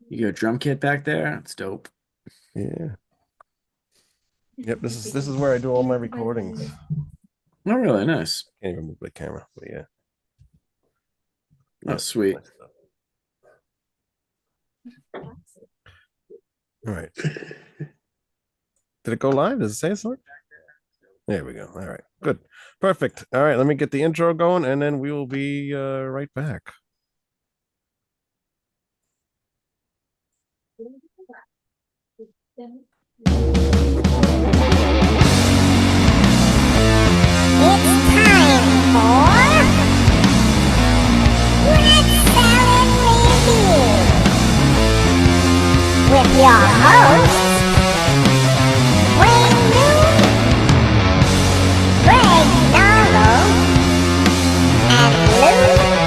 You got a drum kit back there? It's dope. Yeah. Yep. This is where I do all my recordings. Oh, really nice. Can't even move the camera, but yeah. Oh, Yep. sweet. All right. Did it go live? Does it say so? There we go. All right. Good. Perfect. All right. Let me get the intro going and then we will be right back. It's time for Red Salad Review with your hosts, Wayne Moon, Greg Narlo, and Lou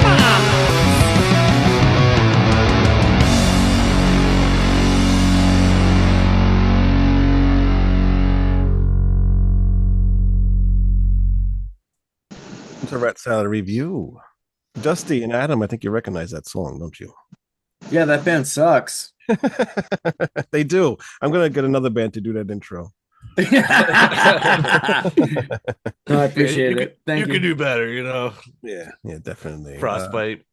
Maddox. It's a Rat Salad review. Dusty and Adam, I think you recognize that song, don't you? Yeah, that band sucks. They do. I'm gonna get another band to do that intro. No, I Yeah, appreciate it. Thank you you. could do better, you know. Yeah, definitely. Frostbite.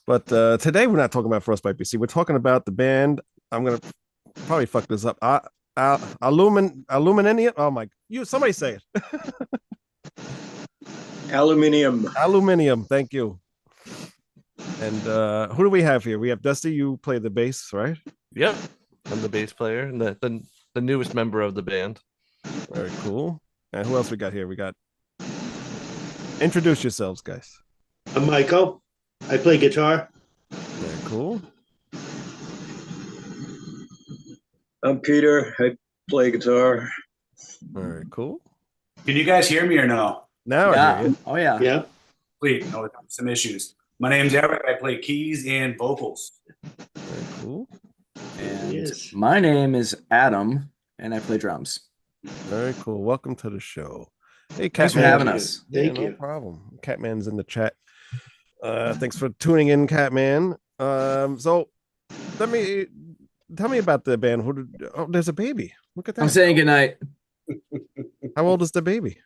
But today we're not talking about Frostbite BC. We're talking about the band. I'm gonna probably fuck this up. Aluminium. Oh my! Somebody say it. Aluminium. Aluminium. Thank you. And who do we have here? We have Dusty. You play the bass, right? Yep. I'm the bass player and the newest member of the band. Very cool. And who else we got here? We got. Introduce yourselves, guys. I'm Michael. I play guitar. Very cool. I'm Peter. I play guitar. Very cool. Can you guys hear me or no? Now I Yeah. hear you. Oh, yeah. Yeah. Wait, no, some issues. My name's Eric. I play keys and vocals. Very cool. And Yes. my name is Adam, and I play drums. Very cool. Welcome to the show. Hey, Thanks for Catman. having you. us. Thank No you. problem. Catman's in the chat. Thanks for tuning in, Catman. So let me tell me about the band. There's a baby. Look at that. I'm saying goodnight. How old is the baby?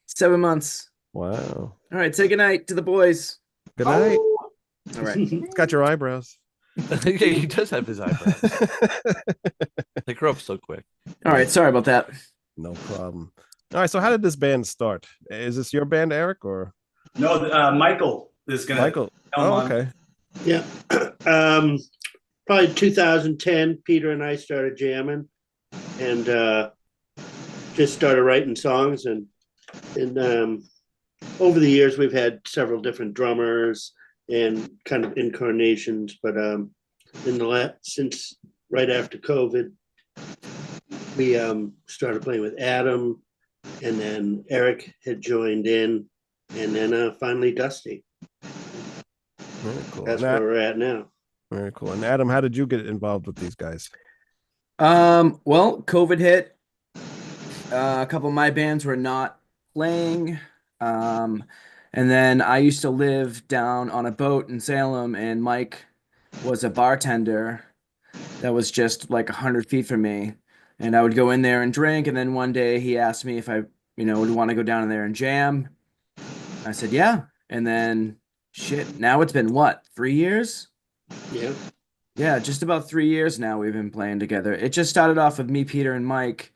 7 months. Wow. All right, say goodnight to the boys. Good night. All right. It's got your eyebrows. Yeah, he does have his eyebrows. They grow up so quick. All right, sorry about that. No problem. All right. So how did this band start? Is this your band, Eric, or No, Michael is gonna. Michael? come Oh, on. okay. Yeah. Probably 2010, Peter and I started jamming and just started writing songs. And over the years, we've had several different drummers and kind of incarnations. But since right after COVID, we started playing with Adam, and then Eric had joined in, and then finally Dusty. Very cool. That's And where we're at now. very cool. And Adam, how did you get involved with these guys? Well, COVID hit. A couple of my bands were not playing. And then I used to live down on a boat in Salem, and Mike was a bartender that was just like 100 feet from me. And I would go in there and drink. And then one day he asked me if I, would want to go down in there and jam. I said, yeah. And then shit, now it's been what, 3 years? Yeah. Yeah, just about 3 years now we've been playing together. It just started off with me, Peter, and Mike.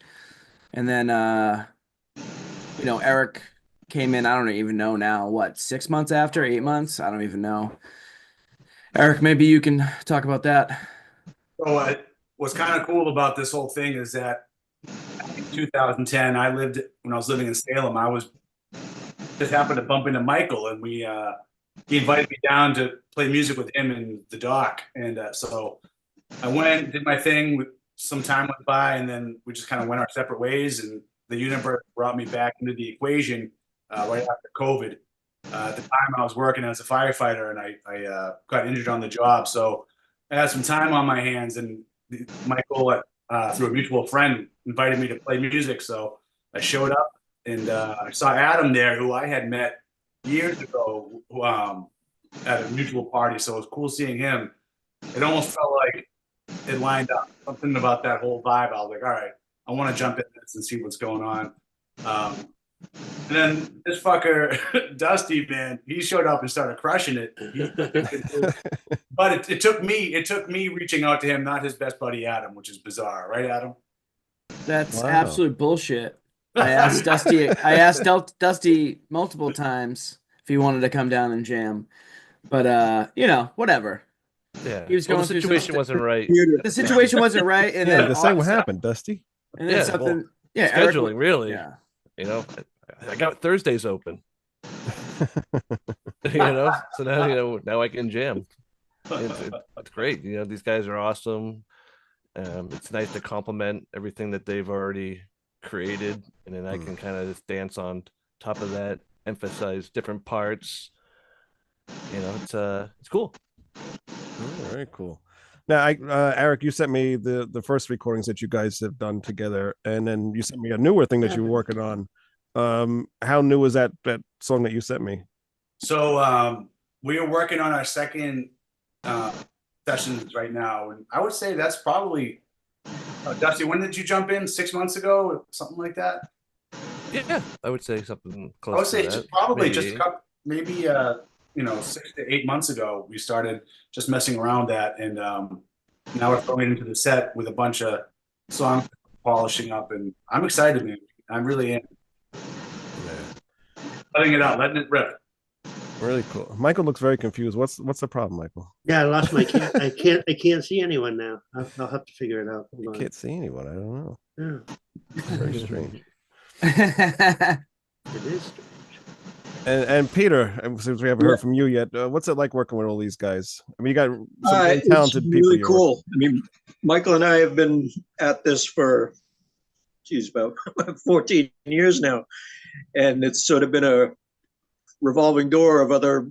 And then, Eric came in, I don't even know now, what, 6 months after, 8 months? I don't even know. Eric, maybe you can talk about that. So what's kind of cool about this whole thing is that in 2010, when I was living in Salem, I was just happened to bump into Michael, and he invited me down to play music with him in the dock. And so I went, did my thing. Some time went by, and then we just kind of went our separate ways. And the universe brought me back into the equation right after COVID. At the time, I was working as a firefighter, and I got injured on the job. So I had some time on my hands, and Michael, through a mutual friend, invited me to play music. So I showed up, and I saw Adam there, who I had met years ago, at a mutual party, so it was cool seeing him. It almost felt like it lined up. Something about that whole vibe. I was like, all right, I want to jump in this and see what's going on. And then this fucker, Dusty, man, he showed up and started crushing it. But it took me reaching out to him, not his best buddy Adam, which is bizarre, right, Adam? That's Wow. absolute bullshit. I asked Dusty multiple times if he wanted to come down and jam, but whatever. Yeah. He was Well, going the through some situation wasn't right. The situation wasn't right, and Yeah, then just say what all- happened, Dusty. and then Yeah, something. Yeah, Eric Scheduling, really. Yeah, You know, I got Thursdays open. So now I can jam. It's great. These guys are awesome. It's nice to compliment everything that they've already created, and then I can kind of just dance on top of that, emphasize different parts. It's cool. Oh, very cool. Now, Eric, you sent me the first recordings that you guys have done together, and then you sent me a newer thing that you were working on. How new is that song that you sent me? So we are working on our second sessions right now, and I would say that's probably Dusty. When did you jump in? 6 months ago, something like that. Yeah, I would say something close. I would say to just that. probably Maybe. just a couple, maybe 6 to 8 months ago we started just messing around that, and now we're throwing it into the set with a bunch of songs polishing up, and I'm excited, man. I'm really in. Letting it out, letting it rip. Really cool. Michael looks very confused. What's the problem, Michael? Yeah, I lost my I can't see anyone now. I'll have to figure it out. Hold on. Can't see anyone. I don't know. Yeah, Very strange. it is strange. And Peter, since we haven't heard from you yet, what's it like working with all these guys? I mean, you got some very It's talented people. really you're cool. I mean, Michael and I have been at this for, about 14 years now. And it's sort of been a revolving door of other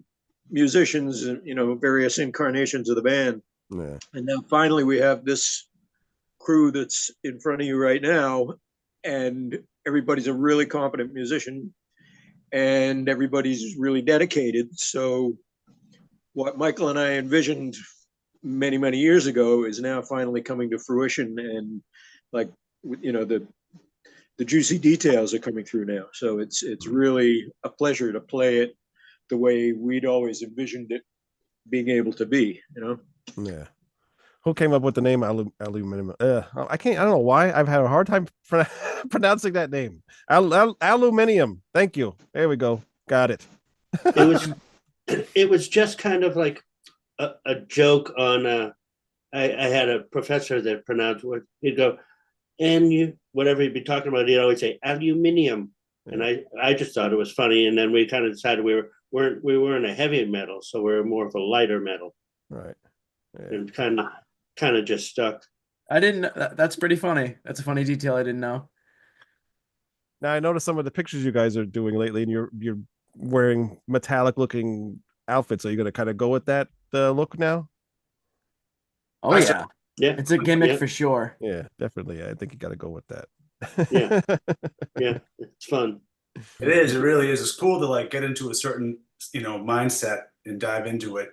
musicians and, various incarnations of the band. Yeah. And now finally we have this crew that's in front of you right now. And everybody's a really competent musician and everybody's really dedicated. So what Michael and I envisioned many, many years ago is now finally coming to fruition. And like, the juicy details are coming through now. So it's really a pleasure to play it the way we'd always envisioned it being able to be, Yeah. Who came up with the name Aluminium? I can't. I don't know why. I've had a hard time pronouncing that name. Aluminium. Thank you. There we go. Got it. It was just kind of like a joke on. I had a professor that pronounced what he'd go, and you whatever he'd be talking about, he'd always say aluminium, and I just thought it was funny, and then we kind of decided we weren't a heavy metal, so we're more of a lighter metal, Right. Yeah. and kind of just stuck. I didn't. That's pretty funny. That's a funny detail I didn't know. Now I noticed some of the pictures you guys are doing lately, and you're wearing metallic looking outfits. Are you going to kind of go with that look now? Oh yeah, Yeah, it's a gimmick Yeah. for sure. Yeah, definitely. I think you got to go with that. Yeah, it's fun. It is. It really is. It's cool to like get into a certain mindset and dive into it.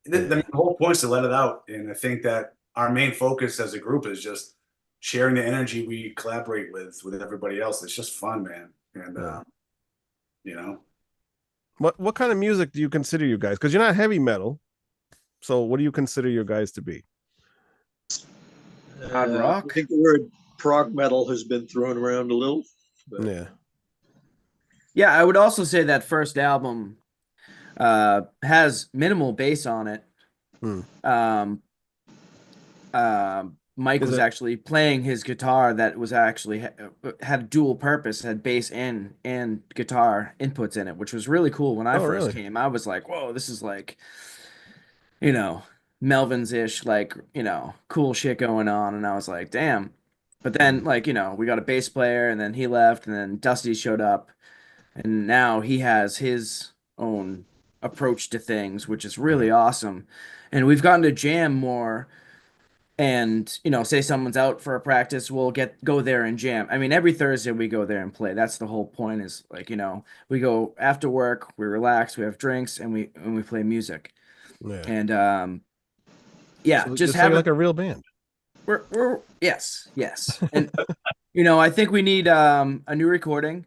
The whole point is to let it out, and I think that our main focus as a group is just sharing the energy we collaborate with everybody else. It's just fun, man. And What kind of music do you consider you guys? Because you're not heavy metal. So what do you consider your guys to be? Hard rock? I think the word prog metal has been thrown around a little. But Yeah. Yeah, I would also say that first album has minimal bass on it. Mike Is was it- actually playing his guitar that was actually had dual purpose, had bass and guitar inputs in it, which was really cool. When I Oh, first really? came, I was like, whoa, this is like, Melvin's-ish, like, cool shit going on. And I was like, damn. But then, like, we got a bass player, and then he left, and then Dusty showed up, and now he has his own approach to things, which is really awesome. And we've gotten to jam more, and say someone's out for a practice, we'll go there and jam. I mean, every Thursday we go there and play. That's the whole point, is like, we go after work, we relax, we have drinks, and we play music. Yeah. And yeah, So, just so you're have like a real band. we're yes, yes. And I think we need a new recording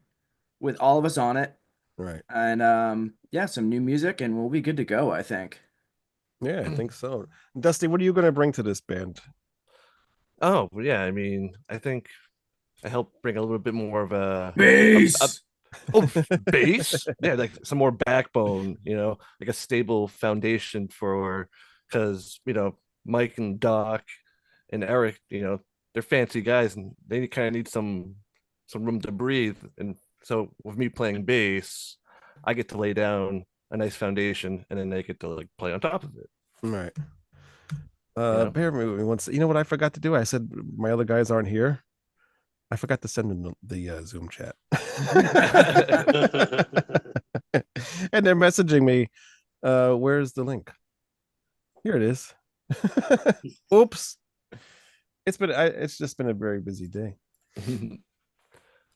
with all of us on it, Right. and yeah, some new music, and we'll be good to go, I think. Yeah, I think so. Dusty, what are you going to bring to this band? Oh, well, yeah. I mean, I think I help bring a little bit more of a Bass. base. Yeah, like some more backbone, like a stable foundation for, because, Mike and Doc and Eric, they're fancy guys and they kind of need some room to breathe. And so with me playing bass, I get to lay down a nice foundation and then they get to like play on top of it. Right. know? Bear with me once. You know what I forgot to do? I said my other guys aren't here. I forgot to send them the Zoom chat. And they're messaging me, where's the link? Here it is. Oops. It's just been a very busy day.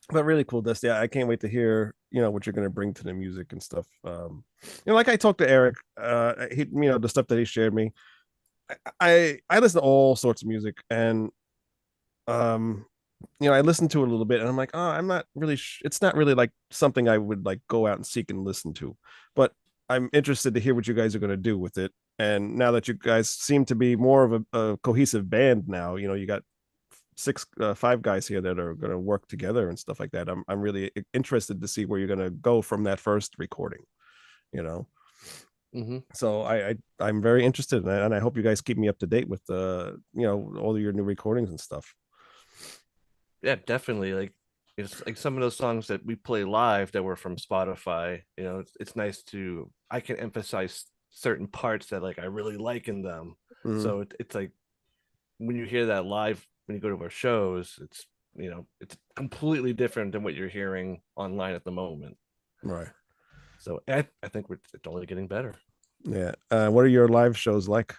But really cool, Dusty. I can't wait to hear, what you're going to bring to the music and stuff. Like I talked to Eric, he, the stuff that he shared me. I listen to all sorts of music, and I listened to it a little bit, and I'm like, oh, I'm not really. It's not really like something I would like go out and seek and listen to, but I'm interested to hear what you guys are going to do with it. And now that you guys seem to be more of a cohesive band now, you got five guys here that are going to work together and stuff like that. I'm really interested to see where you're going to go from that first recording. Mm-hmm. So I'm very interested in that, and I hope you guys keep me up to date with all of your new recordings and stuff. Yeah, definitely. Like it's like some of those songs that we play live that were from Spotify. It's nice I can emphasize certain parts that like I really like in them. Mhm. So it's like when you hear that live, when you go to our shows, it's it's completely different than what you're hearing online at the moment. Right. So I think it's only getting better. Yeah. What are your live shows like?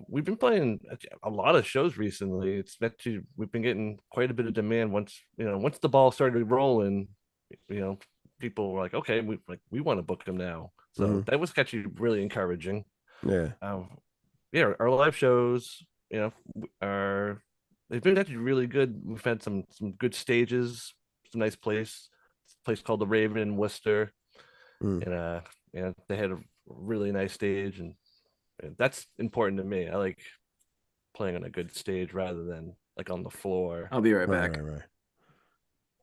We've been playing a lot of shows recently. We've been getting quite a bit of demand once the ball started rolling. People were like, okay, we want to book them now. So that was actually really encouraging. Yeah. Yeah, our live shows, they've been actually really good. We've had some good stages, some nice place called the Raven in Worcester, and they had a really nice stage, and that's important to me. I like playing on a good stage rather than like on the floor. I'll be right back. Right.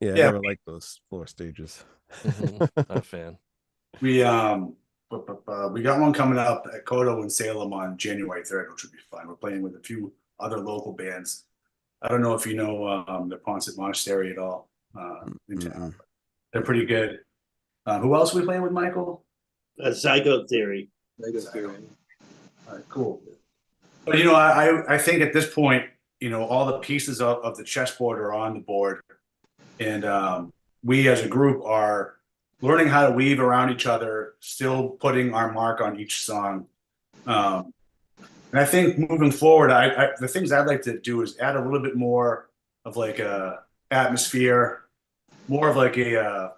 Yeah, I Yeah. never like those floor stages. Not a fan. We got one coming up at Kodo in Salem on January 3rd, which would be fun. We're playing with a few other local bands. I don't know if you know the Ponset Monastery at all in town. They're pretty good. Who else are we playing with, Michael? Zygote Theory. All right, cool. But I think at this point, all the pieces of the chessboard are on the board, and we as a group are learning how to weave around each other, still putting our mark on each song. And I think moving forward, the things I'd like to do is add a little bit more of like a atmosphere, more of like a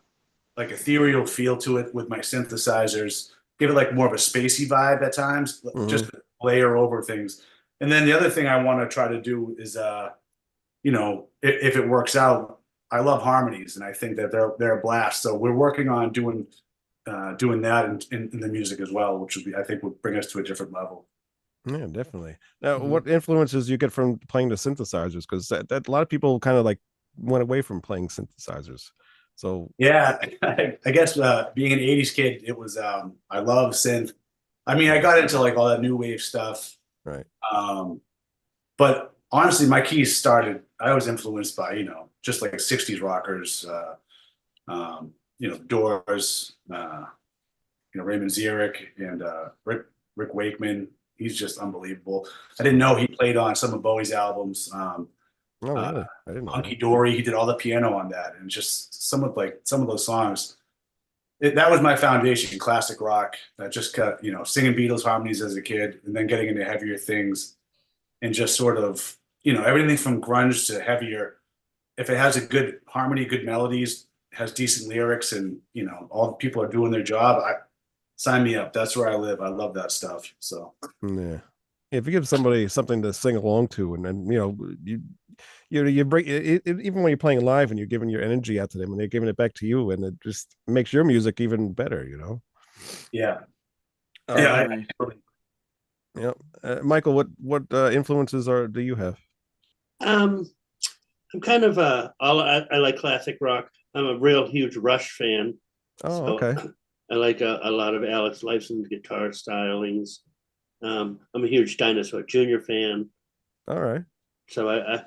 ethereal feel to it with my synthesizers. Give it like more of a spacey vibe at times, just to layer over things. And then the other thing I want to try to do is, if it works out, I love harmonies, and I think that they're a blast. So we're working on doing that in the music as well, which I think would bring us to a different level. Yeah, definitely. Now, what influences you get from playing the synthesizers? Because that a lot of people kind of like went away from playing synthesizers. So yeah, I guess being an '80s kid, it was I love synth. I mean, I got into like all that new wave stuff, right. But honestly, my keys started. I was influenced by just like '60s rockers, Doors, Raymond Zierich and Rick Wakeman. He's just unbelievable. I didn't know he played on some of Bowie's albums. Oh, really? I didn't know. Hunky Dory, he did all the piano on that, and just some of those songs. That was my foundation in classic rock. That just got singing Beatles harmonies as a kid, and then getting into heavier things. and just sort of, everything from grunge to heavier. If it has a good harmony, good melodies, has decent lyrics, and all the people are doing their job, sign me up. That's where I live. I love that stuff. So Yeah. If you give somebody something to sing along to, and then you break even when you're playing live and you're giving your energy out to them, and they're giving it back to you, and it just makes your music even better. yeah, Uh, yeah. Definitely. Yeah. Michael, what influences do you have? I'm kind of I like classic rock. I'm a real huge Rush fan. Oh, So okay. I like a lot of Alex Lifeson's guitar stylings. I'm a huge Dinosaur Jr. fan. All right. So I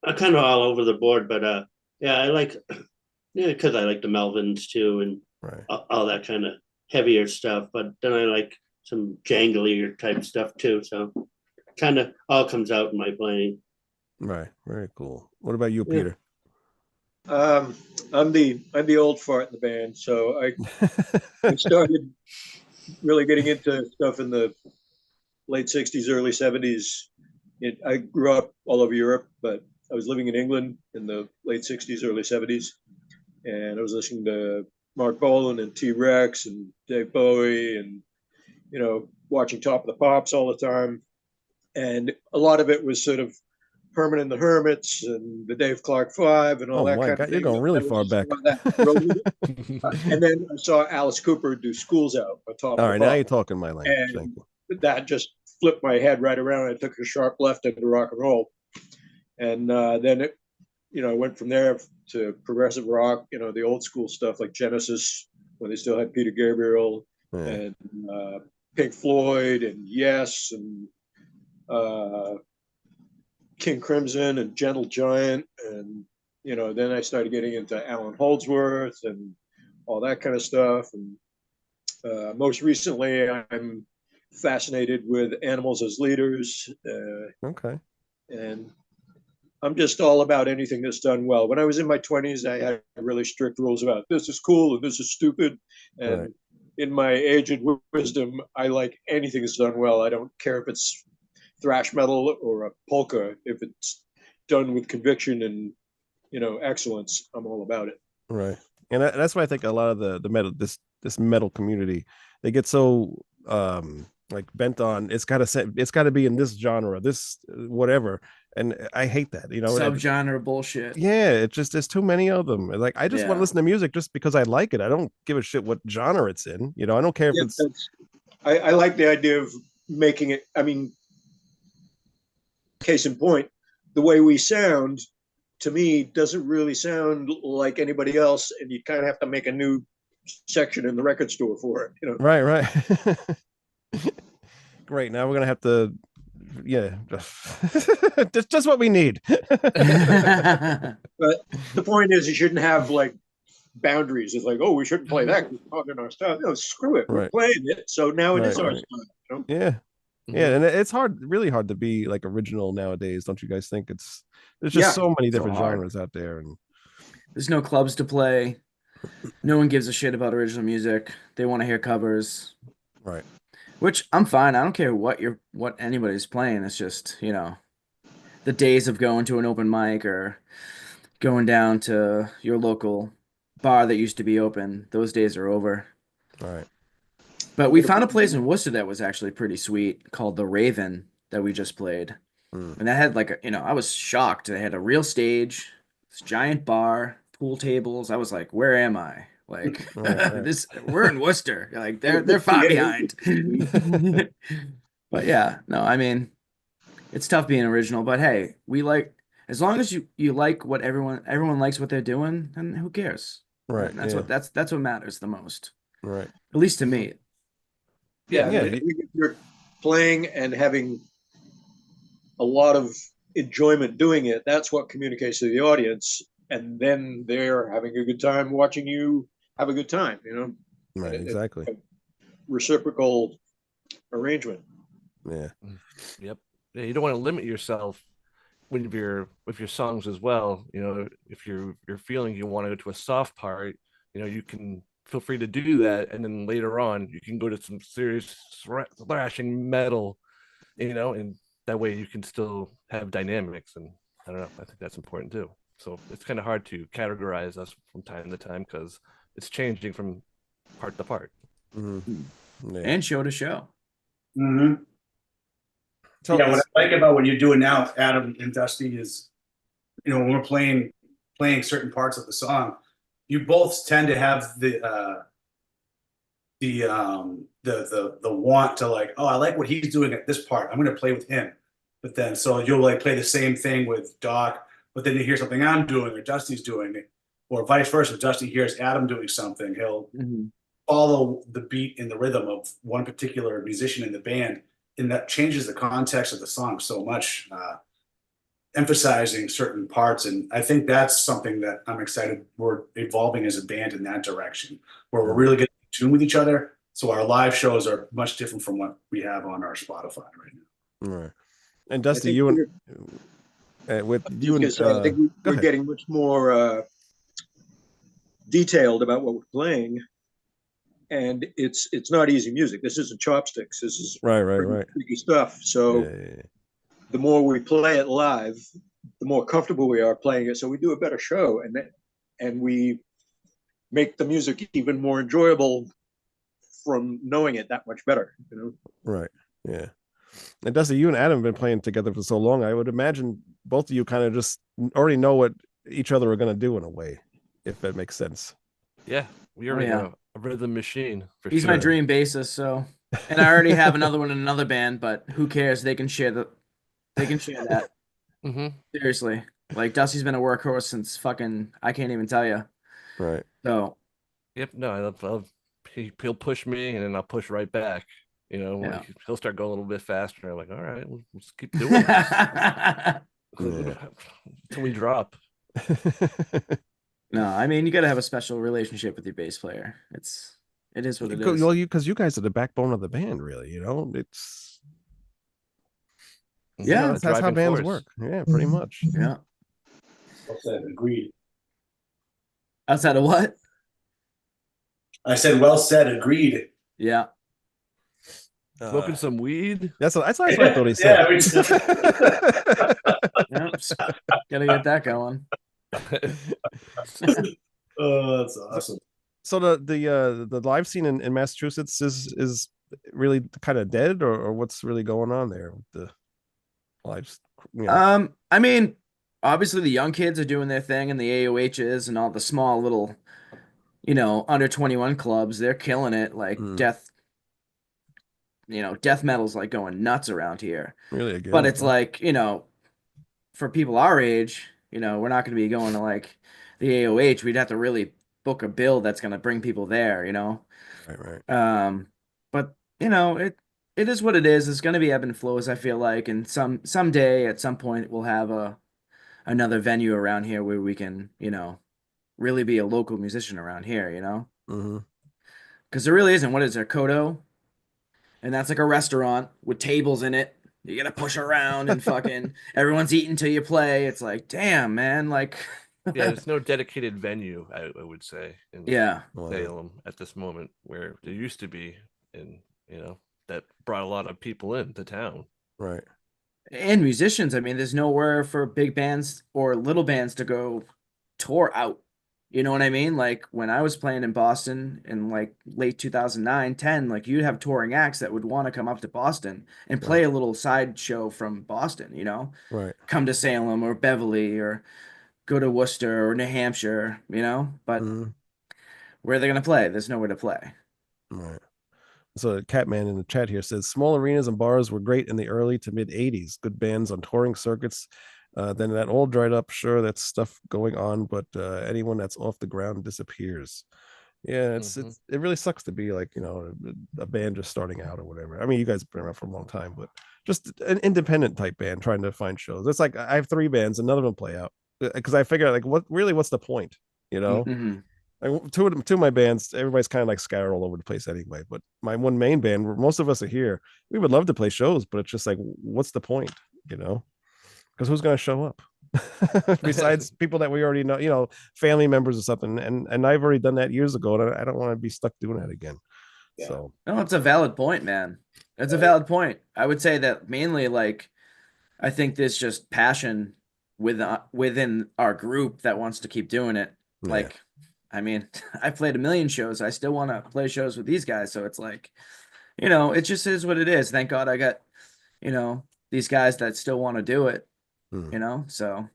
I'm kind of all over the board, but yeah, I like because I like the Melvins too, and Right. all that kind of heavier stuff. But then I like some janglier type stuff too. So kind of all comes out in my playing. Right. Very cool. What about you, Yeah. Peter? I'm the old fart in the band, so I started really getting into stuff in the late '60s, early '70s. I grew up all over Europe, but I was living in England in the late '60s, early '70s, and I was listening to Mark Bolan and T Rex and Dave Bowie, and watching Top of the Pops all the time. And a lot of it was sort of Herman and the Hermits and the Dave Clark Five and all Oh that my kind of God, you're thing. going really I was far just back. on that road with it. And then I saw Alice Cooper do Schools Out on Top All of right, the now you're Pops, talking my language. Thank and you. that just flipped my head right around. I took a sharp left into rock and roll, and then it, went from there to progressive rock. The old school stuff like Genesis, when they still had Peter Gabriel, Yeah. and Pink Floyd, and Yes, and uh, King Crimson, and Gentle Giant, and then I started getting into Alan Holdsworth and all that kind of stuff. And most recently, I'm fascinated with animals as leaders, Okay. and I'm just all about anything that's done well. When I was in my 20s, I had really strict rules about this is cool and this is stupid. And Right. in my aged wisdom, I like anything that's done well. I don't care if it's thrash metal or a polka. If it's done with conviction and excellence, I'm all about it. Right. And that's why I think a lot of the metal this metal community, they get so like bent on it's got to be in this genre, this whatever. And I hate that, Subgenre bullshit. yeah, it's just there's too many of them. Like I just want to Yeah. listen to music just because I like it. I don't give a shit what genre it's in. I don't care if Yeah, it's I like the idea of making it. I mean, case in point, the way we sound to me doesn't really sound like anybody else, and you kind of have to make a new section in the record store for it. right. Great. Now we're gonna have to, yeah, just what we need. But the point is, you shouldn't have like boundaries. It's like, oh, we shouldn't play that. It's not in our style. No, screw it. We're Right. playing it, so now it is Right, our right. style. Yeah, yeah, and it's really hard to be like original nowadays. Don't you guys think? There's just Yeah. so many So different hard. genres out there, and There's no clubs to play. No one gives a shit about original music. They want to hear covers, right, which I'm fine. I don't care what anybody's playing. It's just, the days of going to an open mic or going down to your local bar that used to be open. Those days are over. right. But we found a place in Worcester that was actually pretty sweet called The Raven that we just played. Mm. And that had like I was shocked. They had a real stage, this giant bar, pool tables. I was like, where am I? Like Right. we're in Worcester. Like they're far behind. But yeah, no, I mean, it's tough being original, but hey, as long as you like what everyone likes what they're doing, and who cares? Right, And that's yeah. that's what matters the most. Right. At least to me. Yeah, Yeah, I think if you're playing and having a lot of enjoyment doing it, that's what communicates to the audience, and then they're having a good time watching you have a good time. Right, It's exactly. a reciprocal arrangement. Yeah. Yep. Yeah, you don't want to limit yourself with your songs as well. If you're feeling you want to go to a soft part, you can feel free to do that, and then later on you can go to some serious thrashing metal, and that way you can still have dynamics, and I don't know, I think that's important too. So it's kind of hard to categorize us from time to time because it's changing from part to part. Yeah. And show to show. Mm-hmm. So Yeah, what I like about what you're doing now, Adam and Dusty, is, you know, when we're playing certain parts of the song, you both tend to have the want to, like, oh, I like what he's doing at this part, I'm going to play with him. But then so you'll like play the same thing with Doc, but then you hear something I'm doing or Dusty's doing it, or vice versa. Dusty hears Adam doing something, he'll follow the beat and the rhythm of one particular musician in the band, and that changes the context of the song so much, emphasizing certain parts. And I think that's something that I'm excited we're evolving as a band in that direction, where we're really getting in tune with each other. So our live shows are much different from what we have on our Spotify right now. Right. And Dusty, you and with you and I think we're getting much more detailed about what we're playing, and it's not easy music. This isn't chopsticks. This is right, tricky stuff. So the more we play it live, the more comfortable we are playing it. So we do a better show, and we make the music even more enjoyable from knowing it that much better. You know? Right. Yeah. And Dusty, you and Adam have been playing together for so long. I would imagine both of you kind of just already know what each other are going to do in a way, if that makes sense. Yeah, we already know a rhythm machine. He's my dream bassist, so, and I already have another one in another band, but who cares? They can share that. Seriously, like Dusty's been a workhorse since fucking I can't even tell you. Right. So. Yep. No, I love. He'll push me, and then I'll push right back. You know, like he'll start going a little bit faster. I'm like, all right, we'll just keep doing this until we drop. No, I mean, you got to have a special relationship with your bass player. It is what it is. Well, because you guys are the backbone of the band, really. You know, it's that's how bands work. Yeah, pretty much. Yeah. Well said. Agreed. Outside of what? I said, well said. Agreed. Yeah. Smoking some weed. That's what I thought he said. Gotta get that going. Oh, that's awesome. So the live scene in Massachusetts is really kind of dead, or what's really going on there with the live? You know? I mean, obviously the young kids are doing their thing, and the AOHs and all the small little, you know, under 21 clubs, they're killing it. Like death metal's like going nuts around here. Really, again, but it's like, you know, for people our age, you know, we're not going to be going to like the AOH. We'd have to really book a bill that's going to bring people there, you know. Right. But you know, it is what it is. It's going to be ebb and flows, I feel like, and someday at some point we'll have another venue around here where we can, you know, really be a local musician around here, you know. Because there really isn't. What is there, Kodo? And that's like a restaurant with tables in it. You gotta push around and fucking everyone's eating till you play. It's like, damn, man. Like, yeah, there's no dedicated venue, I would say, in Salem at this moment, where there used to be, and you know, that brought a lot of people into town. Right. And musicians. I mean, there's nowhere for big bands or little bands to go tour out. You know what I mean? Like when I was playing in Boston in like late 2009, 10, like you'd have touring acts that would want to come up to Boston and play a little side show from Boston, you know? Right. Come to Salem or Beverly or go to Worcester or New Hampshire, you know? But where are they going to play? There's nowhere to play. Right. So Catman in the chat here says small arenas and bars were great in the early to mid 80s. Good bands on touring circuits. Then that all dried up. Sure, that's stuff going on, but anyone that's off the ground disappears. Yeah, it really sucks to be like, you know, a band just starting out or whatever. I mean, you guys have been around for a long time, but just an independent type band trying to find shows. It's like I have 3 bands and none of them play out because I figure like what's the point, you know? Like two of my bands, everybody's kind of like scattered all over the place anyway. But my one main band, where most of us are here, we would love to play shows, but it's just like, what's the point, you know? Because who's going to show up besides people that we already know, you know, family members or something. And I've already done that years ago, and I don't want to be stuck doing that again. So no, it's a valid point, man. It's a valid point. I would say that mainly like I think there's just passion within our group that wants to keep doing it. Yeah. Like, I mean, I've played a million shows. I still want to play shows with these guys. So it's like, it just is what it is. Thank God I got, these guys that still want to do it, so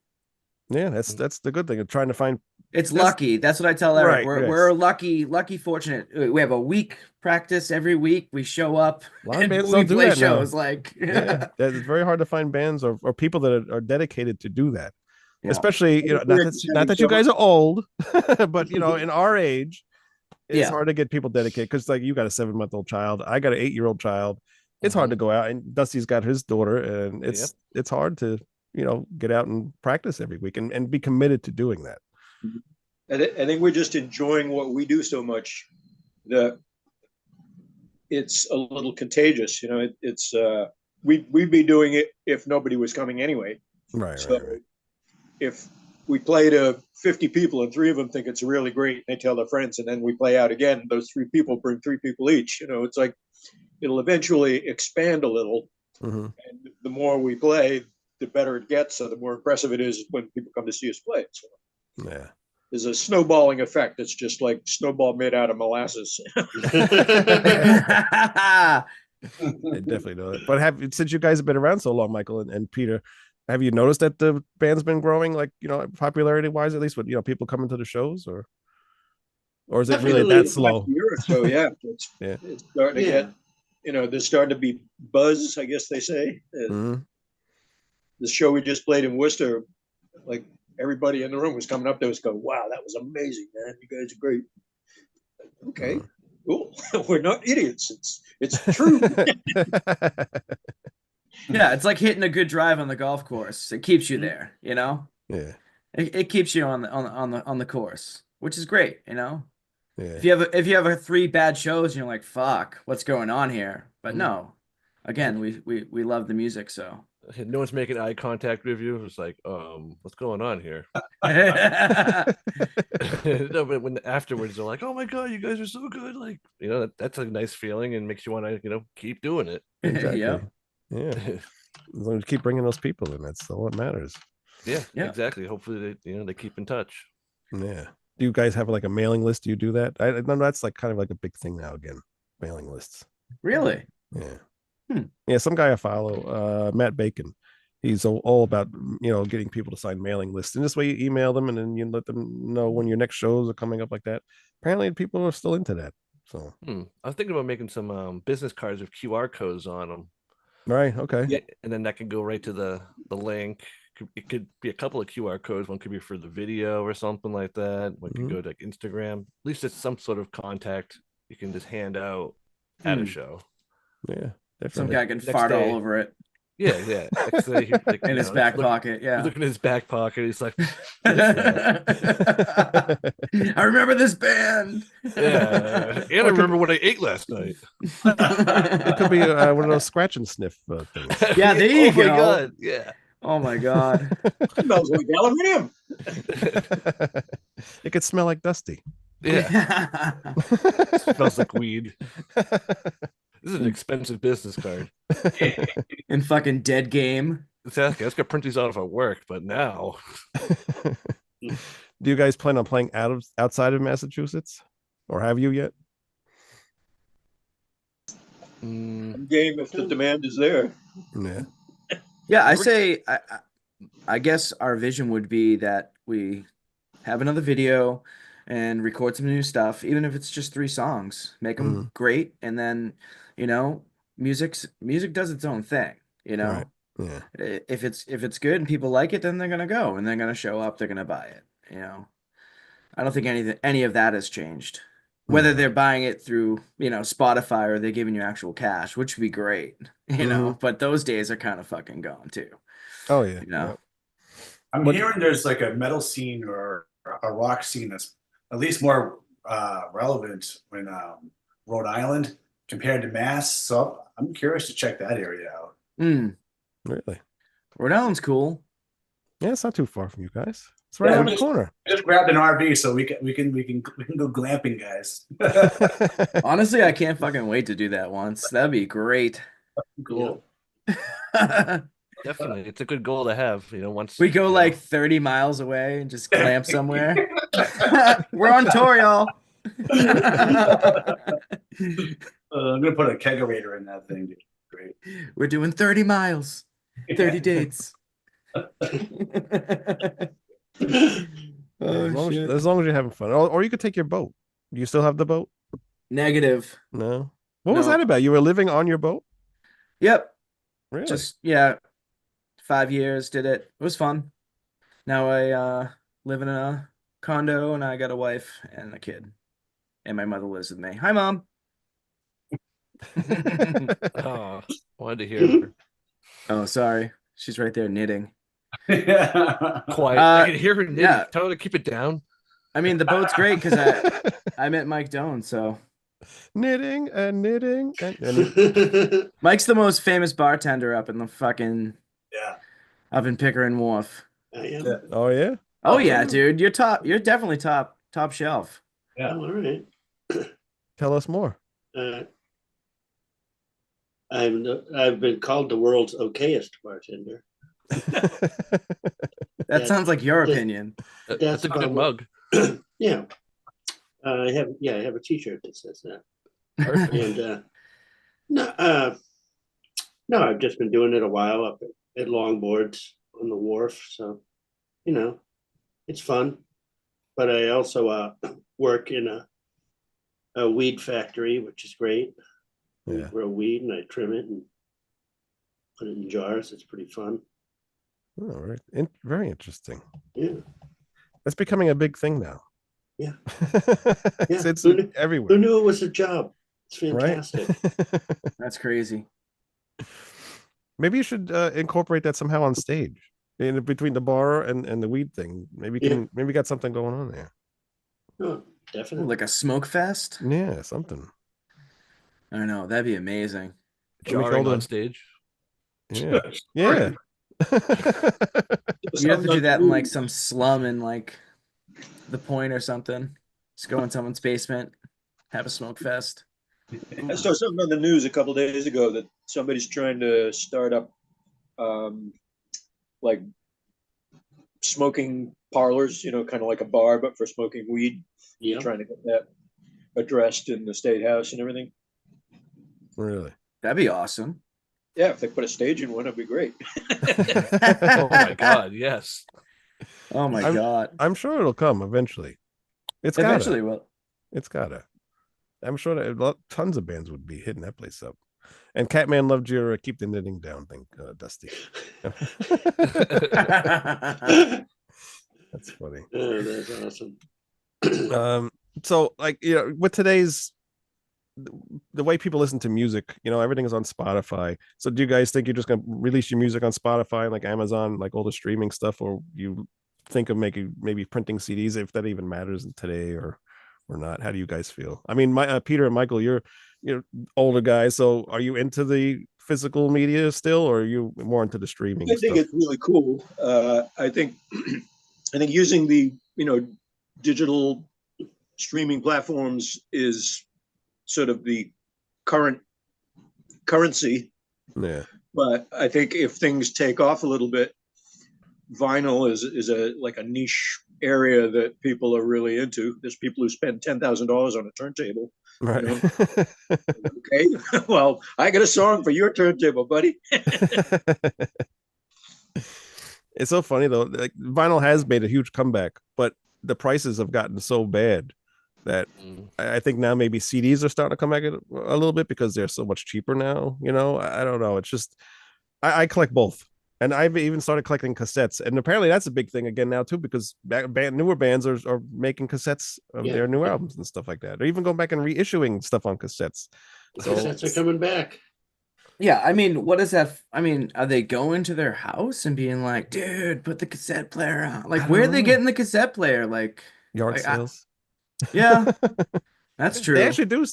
Yeah, that's the good thing of trying to find. it's lucky. That's what I tell Eric. Right, We're yes. lucky, fortunate. We have a week practice every week. We show up A lot of and bands we don't do play that now. shows. Like, Yeah, it's very hard to find bands or people that are dedicated to do that. Yeah. Especially, not that you guys are old, but in our age, it's hard to get people dedicated because like you got a 7-month-old child, I got an 8-year-old child. It's hard to go out, and Dusty's got his daughter, and it's hard to get out and practice every week and be committed to doing that. I think we're just enjoying what we do so much that it's a little contagious. We'd be doing it if nobody was coming anyway. Right. So if we play to 50 people and 3 of them think it's really great, they tell their friends, and then we play out again, those 3 people bring 3 people each. It's like it'll eventually expand a little. And the more we play, the better it gets. So the more impressive it is when people come to see us play. So yeah, there's a snowballing effect. It's just like snowball made out of molasses. I definitely know it. But since you guys have been around so long, Michael and Peter, have you noticed that the band's been growing, like popularity wise, at least with people coming to the shows, or is it really that slow? Year or so, yeah. It's starting to get, there's starting to be buzz, I guess they say. The show we just played in Worcester, like everybody in the room was coming up to us going, wow, that was amazing, man. You guys are great. Okay, cool. We're not idiots. It's true. Yeah, it's like hitting a good drive on the golf course. It keeps you there, Yeah. It keeps you on the course, which is great, Yeah. If you have 3 bad shows and you're like, fuck, what's going on here? But no, again, we love the music, so no one's making eye contact with you. It's like, what's going on here? No, but when afterwards they're like, oh my god, you guys are so good. Like, that's a nice feeling and makes you want to, keep doing it. Exactly. Yeah. Yeah. As long as you keep bringing those people in, that's all that matters. Yeah, exactly. Hopefully they keep in touch. Yeah. Do you guys have like a mailing list? Do you do that? I know that's like kind of like a big thing now again. Mailing lists. Really? Yeah. Yeah. Some guy I follow, Matt Bacon. He's all about getting people to sign mailing lists, and this way you email them and then you let them know when your next shows are coming up like that. Apparently, people are still into that. So I was thinking about making some business cards with QR codes on them. Right. Okay. Yeah, and then that can go right to the link. It could be a couple of QR codes. One could be for the video or something like that. One could go to Instagram. At least it's some sort of contact you can just hand out at a show. Yeah, definitely. Some guy can fart all over it. Yeah. Next day, in his back pocket. Yeah. Looking in his back pocket. He's like, I remember this band. Yeah. And I remember what I ate last night. It could be one of those scratch and sniff things. Yeah, there you go. Oh my god. Yeah. Oh my god. It smells like aluminium. It could smell like Dusty. Yeah. Smells like weed. This is an expensive business card. In fucking Dead Game. Exactly. I was gonna print these out if I worked, but now. Do you guys plan on playing outside of Massachusetts, or have you yet? Game if the demand is there. Yeah. Yeah, I guess our vision would be that we have another video and record some new stuff, even if it's just 3 songs, make them great, and then music does its own thing. Right. Yeah. If it's good and people like it, then they're gonna go and they're gonna show up, they're gonna buy it. I don't think any of that has changed. Whether they're buying it through Spotify or they're giving you actual cash, which would be great, but those days are kind of fucking gone too. Oh yeah. I'm hearing there's like a metal scene or a rock scene that's at least more relevant in Rhode Island compared to Mass. So I'm curious to check that area out. Really? Rhode Island's cool. Yeah, it's not too far from you guys. It's right around the corner. I just grabbed an RV so we can go glamping, guys. Honestly, I can't fucking wait to do that once. That'd be great. Cool. Definitely, it's a good goal to have. Once We go you know, like 30 miles away and just camp somewhere. We're on tour, y'all. I'm gonna put a kegerator in that thing. Dude. Great. We're doing 30 miles, 30 dates. Oh, shit. As long as you're having fun, or you could take your boat. Do you still have the boat? Negative. No. What was No. that about? You were living on your boat? Yep. Really? Just, yeah, 5 years did it. It was fun. Now I live in a condo and I got a wife and a kid. And my mother lives with me. Hi, Mom. oh, wanted to hear her. Oh, sorry. She's right there knitting. Quiet. I can hear her knitting. yeah. Tell her to keep it down. I mean, the boat's great because I met Mike Doan, so knitting and Mike's the most famous bartender up in the fucking Yeah. up in Pickering Wharf. I am. Yeah. oh yeah. Oh yeah, dude. You're definitely top shelf. Yeah. Oh, all right. Tell us more. I've been called the world's okayest bartender. That sounds like your that's- opinion. That's a good mug. Yeah. I have a T-shirt that says that. Perfect. And no, I've just been doing it a while up at longboards on the wharf, so it's fun. But I also work in a weed factory, which is great. We Yeah. grow weed and I trim it and put it in jars. It's pretty fun. All right. Very interesting. Yeah. That's becoming a big thing now. Yeah. It's Who everywhere. Who knew it was a job? It's Right? fantastic. That's crazy. Maybe you should incorporate that somehow on stage, in between the bar and the weed thing. Maybe maybe got something going on there. Oh, Ooh, definitely. like a smoke fest? Yeah, something. I don't know. That'd be amazing. Jarring on stage. Yeah. Yeah. You have to do that in like some slum in like the Point or something. Just go in someone's basement, have a smoke fest. I saw something on the news a couple of days ago that somebody's trying to start up like smoking parlors, kind of like a bar, but for smoking weed. Yeah. Trying to get that addressed in the state house and everything. Really? That'd be awesome. Yeah, if they put a stage in one, it'd be great. Oh my God, yes. Oh my God. I'm sure it'll come eventually. It's Eventually, gotta. well, It's gotta. I'm sure that tons of bands would be hitting that place up. And Catman loved your keep the knitting down thing, Dusty. That's funny. Oh, that's awesome. So like with today's the way people listen to music, everything is on Spotify. So do you guys think you're just gonna release your music on Spotify, like Amazon, like all the streaming stuff, or you think of maybe printing CDs, if that even matters today or not? How do you guys feel? I mean, Peter and Michael, you're older guys, so are you into the physical media still, or are you more into the streaming I think stuff? it's really cool. I think using the digital streaming platforms is sort of the current currency. Yeah. But I think if things take off a little bit, vinyl is a niche area that people are really into. There's people who spend $10,000 on a turntable. Right. Okay, well, I got a song for your turntable, buddy. It's so funny though. Like vinyl has made a huge comeback, but the prices have gotten so bad that I think now maybe CDs are starting to come back a little bit because they're so much cheaper now. I don't know. It's just I collect both, and I've even started collecting cassettes, and apparently that's a big thing again now too, because newer bands are making cassettes of their new albums and stuff like that, or even going back and reissuing stuff on cassettes. So Cassettes are coming back. yeah, I mean, what is that? I mean, are they going to their house and being like, dude, put the cassette player on? Like, where are they getting the cassette player? Like, yard sales. Yeah, that's true. They actually do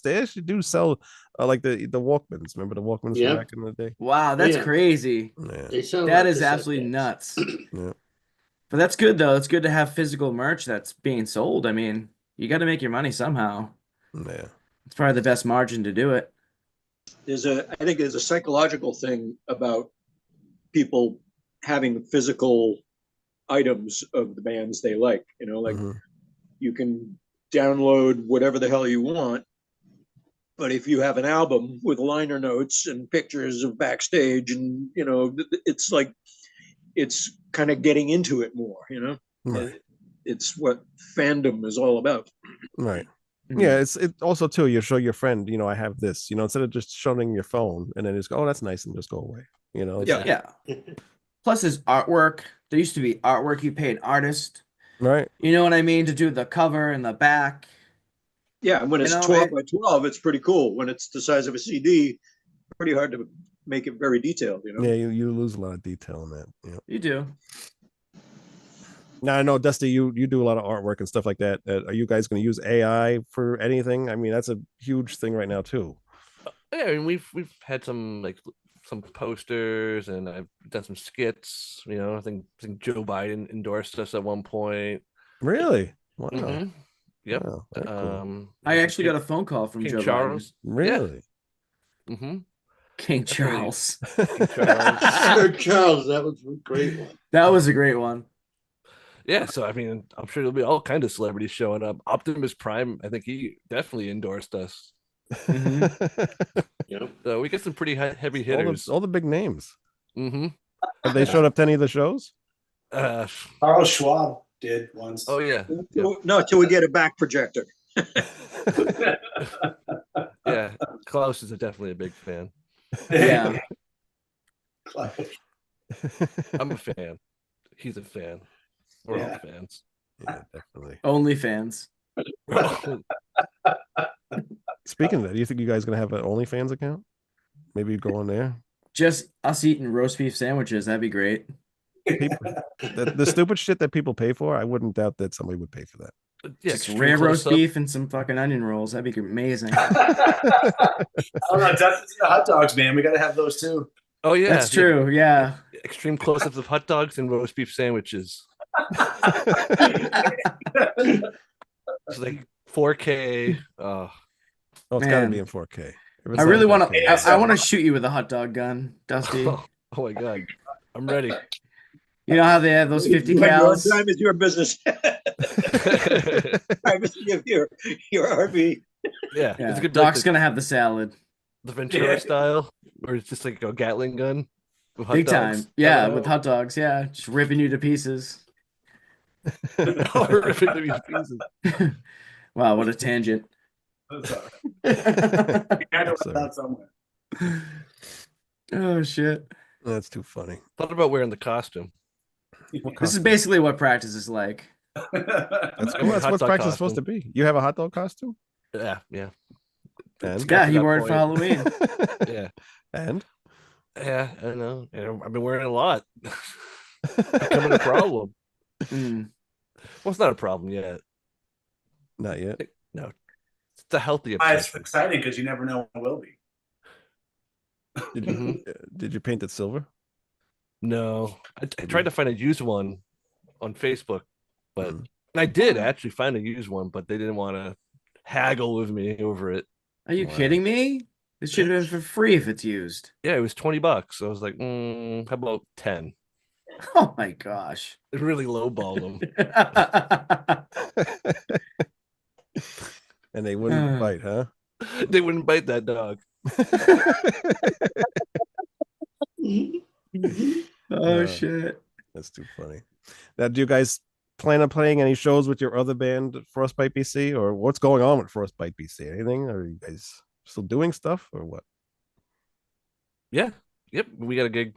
sell like the Walkmans. Remember the Walkmans from back in the day? Wow, that's crazy. Yeah. They sell That like is cassette absolutely tapes. nuts. Yeah. But that's good though. It's good to have physical merch that's being sold. I mean, you got to make your money somehow. Yeah. It's probably the best margin to do it. I think there's a psychological thing about people having physical items of the bands they like. Like you can download whatever the hell you want, but if you have an album with liner notes and pictures of backstage, and it's like it's kind of getting into it more. Right. It's what fandom is all about. Right. Yeah, it also too, you show your friend, I have this, instead of just showing your phone and then just go, oh, that's nice, and just go away. Yeah. Plus his artwork. There used to be artwork. You pay an artist. Right. You know what I mean? To do the cover and the back. Yeah, and when it's 12 by 12, it's pretty cool. When it's the size of a CD, pretty hard to make it very detailed. Yeah, you lose a lot of detail in that. You do. Now I know, Dusty, you do a lot of artwork and stuff like that. Are you guys going to use AI for anything? I mean, that's a huge thing right now too. Yeah, I mean, we've had some posters, and I've done some skits. I think Joe Biden endorsed us at one point. Really? Wow. Mm-hmm. Yep. Wow, cool. I actually got a phone call from King Joe Charles. Biden. Really? Yeah. Mm-hmm. King Charles. King Charles. Sir Charles, that was a great one. That was a great one. Yeah, so I mean, I'm sure there'll be all kind of celebrities showing up. Optimus Prime, I think he definitely endorsed us. Yep. So we get some pretty heavy hitters. all the big names. Mm-hmm. Have they showed up to any of the shows? Carl Schwab did once. Oh yeah. No, till we get a back projector. Yeah, Klaus is definitely a big fan. Yeah. I'm a fan. He's a fan. We're all fans. Yeah, definitely. Only fans. Speaking of that, do you think you guys gonna have an OnlyFans account? Maybe go on there. Just us eating roast beef sandwiches. That'd be great. People, the stupid shit that people pay for, I wouldn't doubt that somebody would pay for that. Yeah, Just rare roast beef and some fucking onion rolls. That'd be amazing. I don't know, Dustin's the hot dogs, man. We got to have those too. Oh yeah, That's true. Yeah. Extreme close-ups of hot dogs and roast beef sandwiches. It's like 4K. Oh, it's got to be in 4K. I really want to. I want to shoot you with a hot dog gun, Dusty. Oh my god, I'm ready. You know how they have those 50 Your cals? time is your business. Privacy of your RV. Yeah, Yeah. it's good. Doc's gonna have the salad. The Ventura style, or it's just like a Gatling gun. With hot Big dogs. time. Yeah, with hot dogs. Yeah, just ripping you to pieces. Ripping to pieces. Wow, what a tangent. That's all right. You had to put that somewhere. Oh shit. That's too funny. Thought about wearing the costume. This is basically what practice is like. That's I mean, what hot dog practice is supposed to be. You have a hot dog costume? Yeah. And? Yeah, he that wore it point. for Halloween. Yeah. And? Yeah, I don't know. I've been wearing it a lot. Becoming a problem. Mm. Well, it's not a problem yet. Not yet. No, it's a healthy It's obsession. exciting because you never know when it will be. Did you paint it silver? No, I tried to find a used one on Facebook, but and I did actually find a used one, but they didn't want to haggle with me over it. Are you kidding me? This should have been for free if it's used. Yeah, it was $20. I was like, how about 10? Oh my gosh. It really lowballed them. And they wouldn't bite, huh? They wouldn't bite that dog. Oh shit. That's too funny. Now, do you guys plan on playing any shows with your other band, Frostbite BC, or what's going on with Frostbite BC? Anything? Are you guys still doing stuff, or what? Yeah. Yep. We got a gig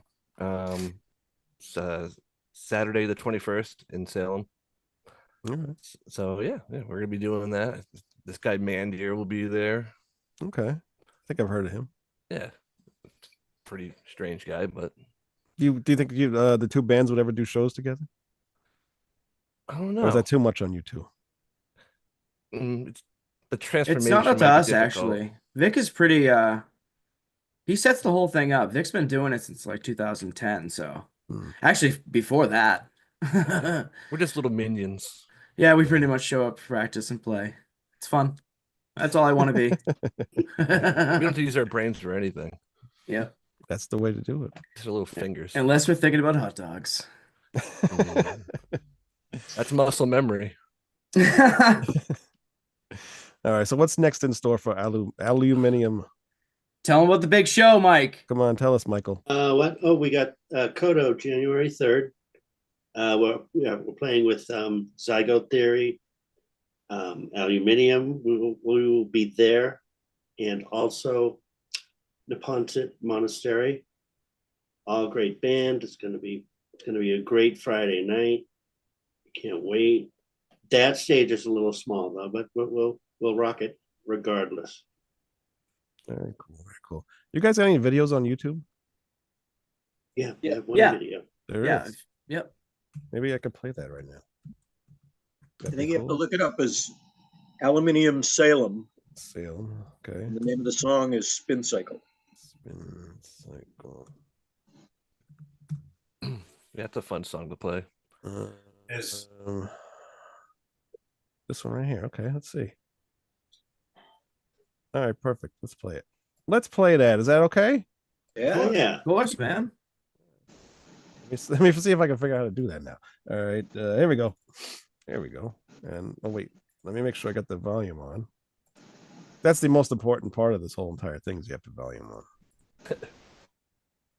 Saturday the 21st in Salem. Okay. So yeah, we're gonna be doing that. This guy Mandier will be there. Okay. I think I've heard of him. Yeah. Pretty strange guy, but Do you think the two bands would ever do shows together? I don't Or know. is that too much on you two? It's the transformation. It's not up to might be us difficult. actually. Vic is pretty he sets the whole thing up. Vic's been doing it since like 2010, so actually before that. We're just little minions. Yeah, we pretty much show up, practice, and play. It's fun. That's all I want to be. We don't have to use our brains for anything. Yeah. That's the way to do it. Just a little fingers. Unless we're thinking about hot dogs. That's muscle memory. All right. So what's next in store for Aluminium? Tell them about the big show, Mike. Come on, tell us, Michael. What? Oh, we got Kodo January 3rd. We're playing with Zygote Theory, Aluminium. We will be there, and also Neponset Monastery. All great band. It's gonna be a great Friday night. Can't wait. That stage is a little small though, but we'll rock it regardless. Very cool. Very cool. You guys got any videos on YouTube? Yeah, we have one Yeah. video. There Yeah. is. Yep. Maybe I could play that right now. I That'd think be you have to cool. look it up as Aluminium Salem. Salem. Okay. And the name of the song is Spin Cycle. Spin cycle. Yeah, it's a fun song to play. Is- This one right here. Okay, let's see. All right, perfect. Let's play it. Let's play that. Is that okay? Oh yeah. Of course, man. Let me see if I can figure out how to do that now. All right, here we go. Here we go. And oh wait, let me make sure I got the volume on. That's the most important part of this whole entire thing is you have the volume on.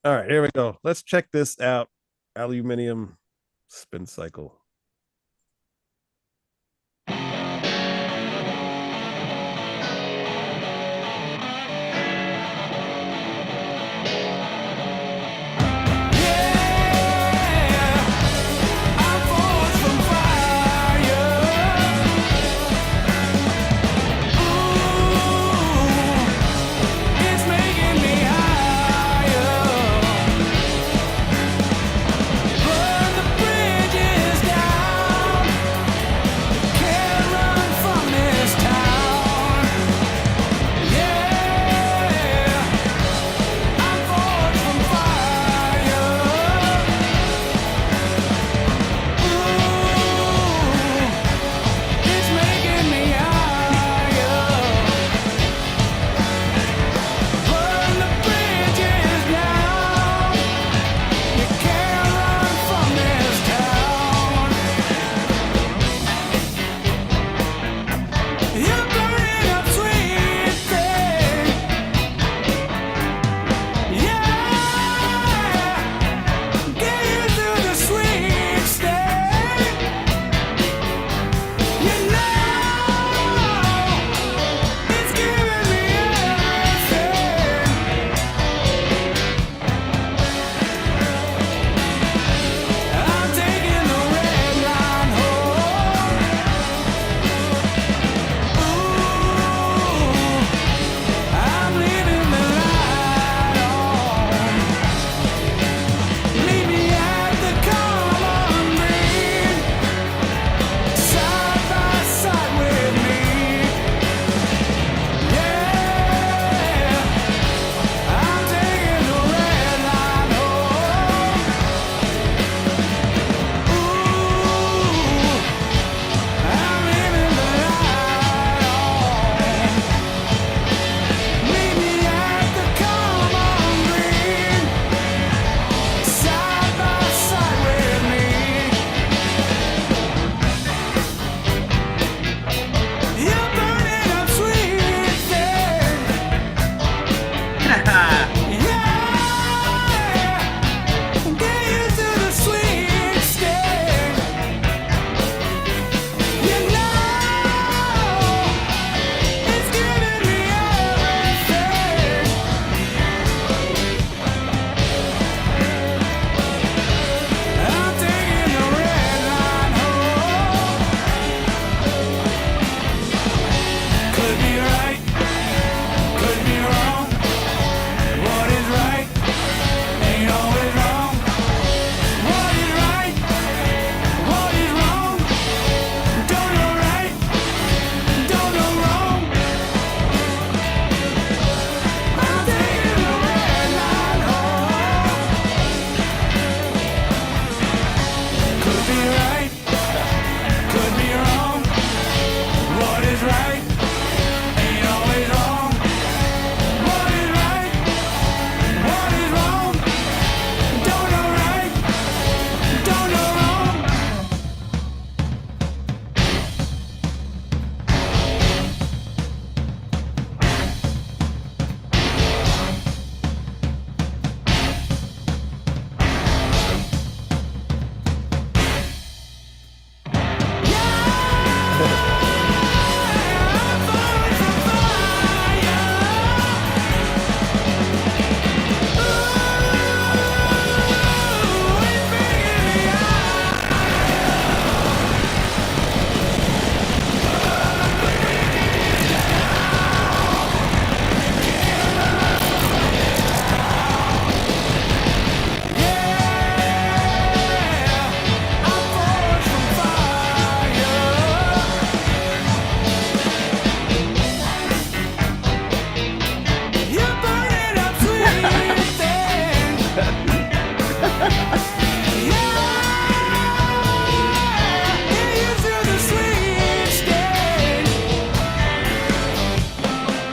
All right, here we go. Let's check this out. Aluminium Spin Cycle. Burn the bridges down.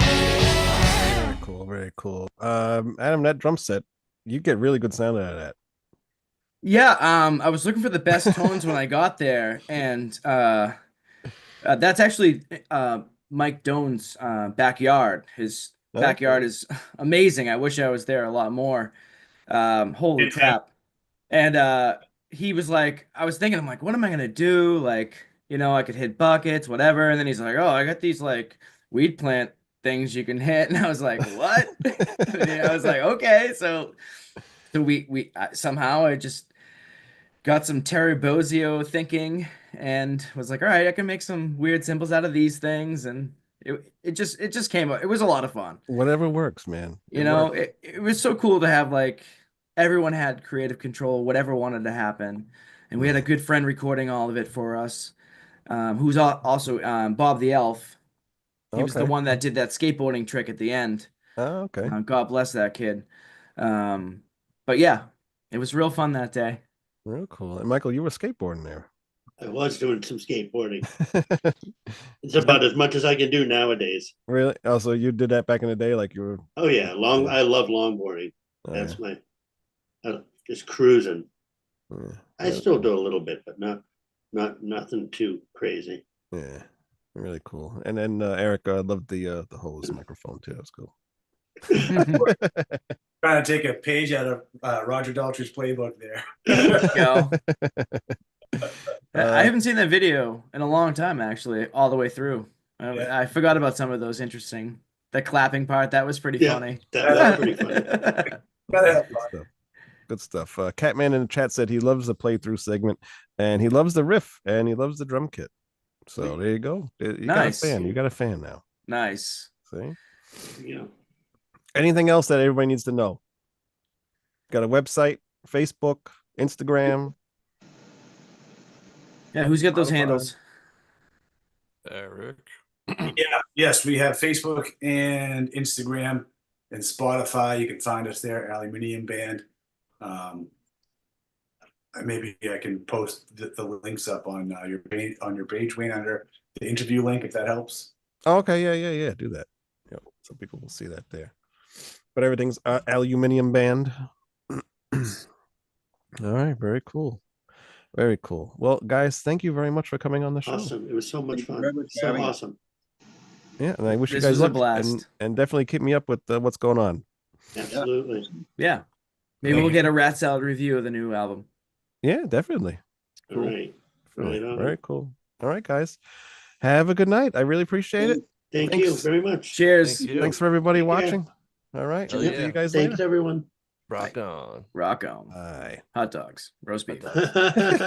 Very cool, very cool. Adam, that drum set, you get really good sound out of that. Yeah, I was looking for the best tones when I got there, and that's actually Mike Doan's backyard. His backyard Okay. is amazing. I wish I was there a lot more. Holy Didn't have- crap. And he was like, I was thinking, I'm like, what am I gonna do? Like, I could hit buckets, whatever. And then he's like, oh, I got these like weed plant things you can hit. And I was like, what? And I was like, okay. So we somehow I just got some Terry Bozzio thinking and was like, all right, I can make some weird symbols out of these things. And it just came up. It was a lot of fun. Whatever works, man. It works. It was so cool to have like everyone had creative control, whatever wanted to happen. And we had a good friend recording all of it for us, who's also Bob the Elf. He was the Okay. one that did that skateboarding trick at the end. Oh, okay. God bless that kid. But yeah, it was real fun that day. Real cool. And Michael, you were skateboarding there. I was doing some skateboarding. It's about as much as I can do nowadays. Really? Oh, so you did that back in the day, like you were. Oh yeah, I love longboarding. Oh, That's yeah. just cruising. Yeah. I still do a little bit, but not nothing too crazy. Yeah, really cool. And then Eric, I loved the hose microphone too. That was cool. Trying to take a page out of Roger Daltrey's playbook there. Go. I haven't seen that video in a long time, actually, all the way through. Yeah. I forgot about some of those interesting. The clapping part, that was pretty Yeah, funny. that was pretty funny. Gotta have Good fun. stuff. Good stuff. Catman in the chat said he loves the playthrough segment and he loves the riff and he loves the drum kit. So there you go. You Nice. got a fan. You got a fan now. Nice. See? Yeah. Anything else that everybody needs to know? Got a website, Facebook, Instagram. Yeah, who's got those Spotify. handles? Eric. Yeah, yes, we have Facebook and Instagram and Spotify. You can find us there, Aluminium Band. Maybe I can post the links up on your page, Wayne, under the interview link, if that helps. Oh, okay, yeah. Do that. Yeah, so people will see that there. But everything's Aluminium Band. All right, very cool. Very cool. Well, guys, thank you very much for coming on the show. Awesome. It was so much Thank you fun. very much for So having us. awesome. Yeah, and I wish This you guys was a luck blast. and definitely keep me up with what's going on. Absolutely. Yeah. Maybe we'll get a Rat Salad review of the new album. Yeah, definitely. All right. Definitely. Right on. Very cool. All right, guys. Have a good night. I really appreciate it. Thank you Thanks. very much. Cheers. Thank you. Thanks for everybody Take care. watching. All right. Oh, We'll yeah. see you guys Thanks, later. everyone. Rock on. Rock on. Bye. Hot dogs. Roast beef. Hot dogs.